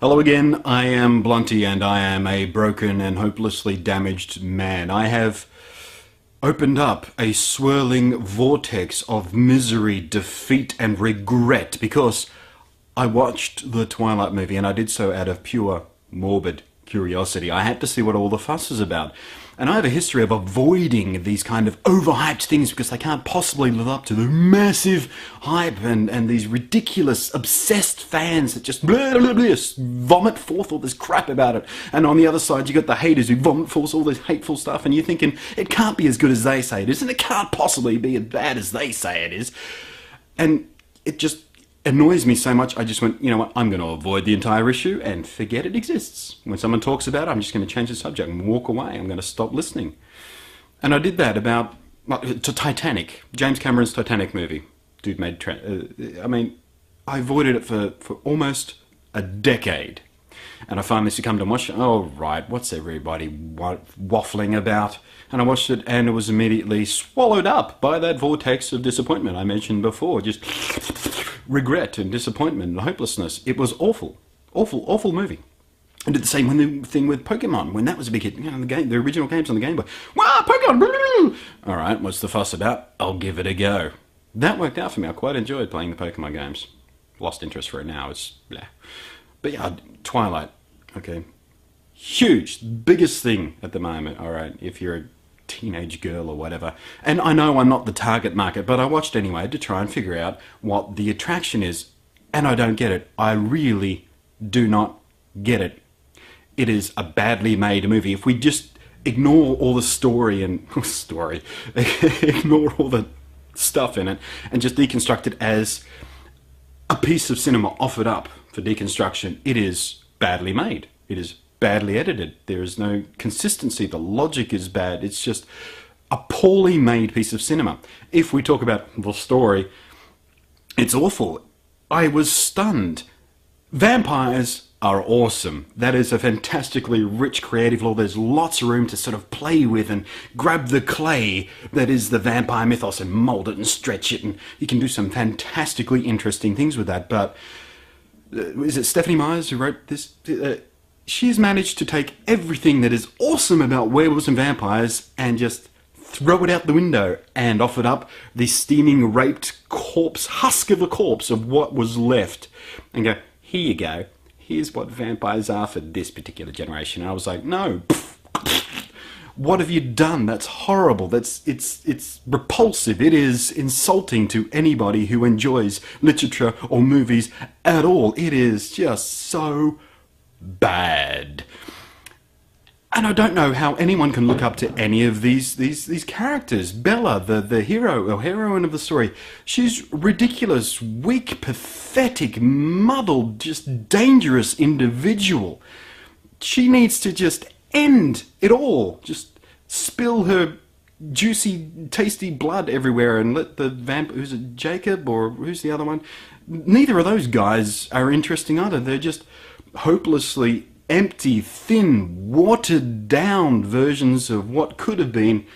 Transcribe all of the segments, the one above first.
Hello again, I am Blunty and I am a broken and hopelessly damaged man. I have opened up a swirling vortex of misery, defeat and regret because I watched the Twilight movie and I did so out of pure morbid curiosity. I had to see what all the fuss is about. And I have a history of avoiding these kind of overhyped things because they can't possibly live up to the massive hype and these ridiculous, obsessed fans that just blah, blah, blah, vomit forth all this crap about it. And on the other side, you got the haters who vomit forth all this hateful stuff, and you're thinking, it can't be as good as they say it is, and it can't possibly be as bad as they say it is. And it just annoys me so much, I just went, you know what, I'm going to avoid the entire issue and forget it exists. When someone talks about it, I'm just going to change the subject and walk away. I'm going to stop listening. And I did that about to Titanic, James Cameron's Titanic movie. Dude made, I avoided it for almost a decade. And I finally succumbed and watched it. Oh, right, what's everybody waffling about? And I watched it and it was immediately swallowed up by that vortex of disappointment I mentioned before. Just regret and disappointment and hopelessness. It was awful. Awful, awful movie. I did the same thing with Pokemon when that was a big hit. You know, the original games on the Game Boy. Wow, Pokemon! Alright, what's the fuss about? I'll give it a go. That worked out for me. I quite enjoyed playing the Pokemon games. Lost interest for it now. It's blah. But yeah, Twilight. Okay. Huge. Biggest thing at the moment. Alright, if you're a teenage girl or whatever. And I know I'm not the target market, but I watched anyway to try and figure out what the attraction is. And I don't get it. I really do not get it. It is a badly made movie. If we just ignore all the story and ignore all the stuff in it and just deconstruct it as a piece of cinema offered up for deconstruction, it is badly made. It is badly edited. There is no consistency. The logic is bad. It's just a poorly made piece of cinema. If we talk about the story, it's awful. I was stunned. Vampires are awesome. That is a fantastically rich creative lore. There's lots of room to sort of play with and grab the clay that is the vampire mythos and mold it and stretch it, and you can do some fantastically interesting things with that. But is it Stephanie Myers who wrote this? She's managed to take everything that is awesome about werewolves and vampires and just throw it out the window and offered up the steaming, raped corpse, husk of a corpse of what was left, and go, here you go, here's what vampires are for this particular generation. And I was like, no, what have you done? That's horrible. It's repulsive. It is insulting to anybody who enjoys literature or movies at all. It is just so bad. And I don't know how anyone can look up to any of these characters. Bella, the hero or heroine of the story, she's ridiculous, weak, pathetic, muddled, just dangerous individual. She needs to just end it all. Just spill her juicy, tasty blood everywhere and let the who's it, Jacob, or who's the other one? Neither of those guys are interesting either. They're just hopelessly empty, thin, watered down versions of what could have been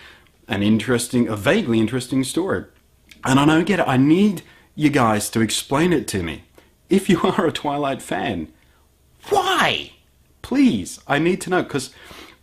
a vaguely interesting story. And I don't get it. I need you guys to explain it to me. If you are a Twilight fan, why? Please, I need to know, because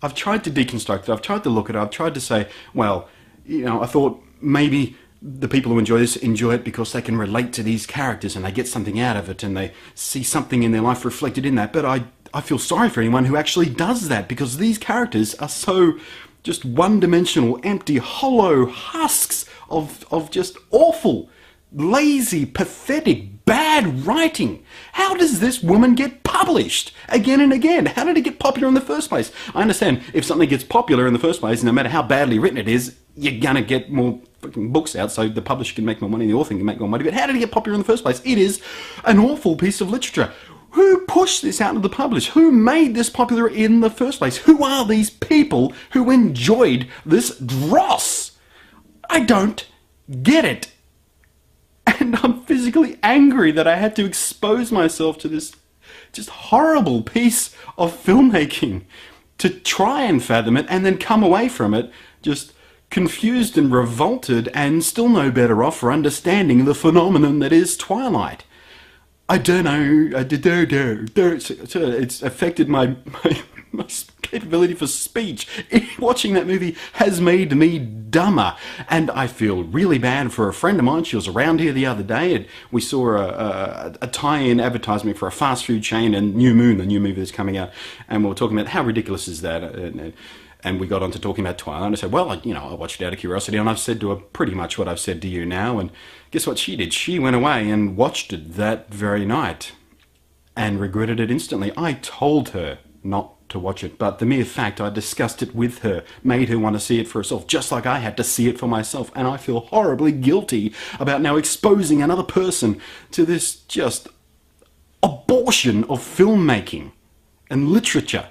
I've tried to deconstruct it, I've tried to look at it, I've tried to say, well, you know, I thought maybe the people who enjoy this enjoy it because they can relate to these characters and they get something out of it and they see something in their life reflected in that. But I feel sorry for anyone who actually does that, because these characters are so just one-dimensional, empty, hollow husks of just awful, lazy, pathetic, bad writing. How does this woman get published again and again? How did it get popular in the first place? I understand if something gets popular in the first place, no matter how badly written it is, you're gonna get more fucking books out so the publisher can make more money, the author can make more money. But how did it get popular in the first place? It is an awful piece of literature. Who pushed this out to the publish? Who made this popular in the first place? Who are these people who enjoyed this dross? I don't get it. And I'm physically angry that I had to expose myself to this just horrible piece of filmmaking to try and fathom it and then come away from it just confused and revolted and still no better off for understanding the phenomenon that is Twilight. I don't know. It's affected my capability for speech. Watching that movie has made me dumber. And I feel really bad for a friend of mine. She was around here the other day and we saw a tie-in advertisement for a fast food chain and New Moon, the new movie that's coming out. And we were talking about how ridiculous is that. And we got on to talking about Twilight. And I said, well, I watched it out of curiosity, and I've said to her pretty much what I've said to you now. And guess what she did? She went away and watched it that very night and regretted it instantly. I told her not to watch it, but the mere fact I discussed it with her made her want to see it for herself, just like I had to see it for myself. And I feel horribly guilty about now exposing another person to this just abortion of filmmaking and literature.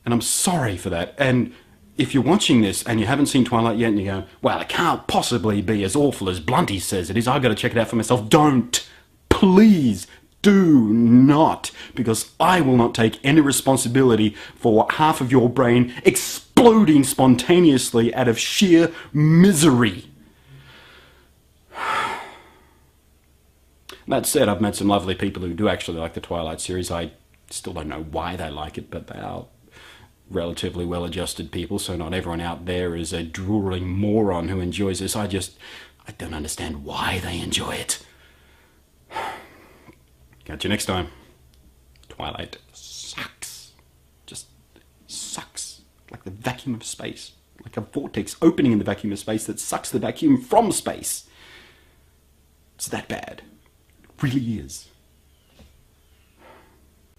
And I'm sorry for that. And if you're watching this and you haven't seen Twilight yet and you go, well, it can't possibly be as awful as Blunty says it is, I've got to check it out for myself. Don't. Please do not. Because I will not take any responsibility for half of your brain exploding spontaneously out of sheer misery. That said, I've met some lovely people who do actually like the Twilight series. I still don't know why they like it, but they are relatively well-adjusted people, so not everyone out there is a drooling moron who enjoys this. I don't understand why they enjoy it. Catch you next time. Twilight sucks. Just sucks. Like the vacuum of space. Like a vortex opening in the vacuum of space that sucks the vacuum from space. It's that bad. It really is.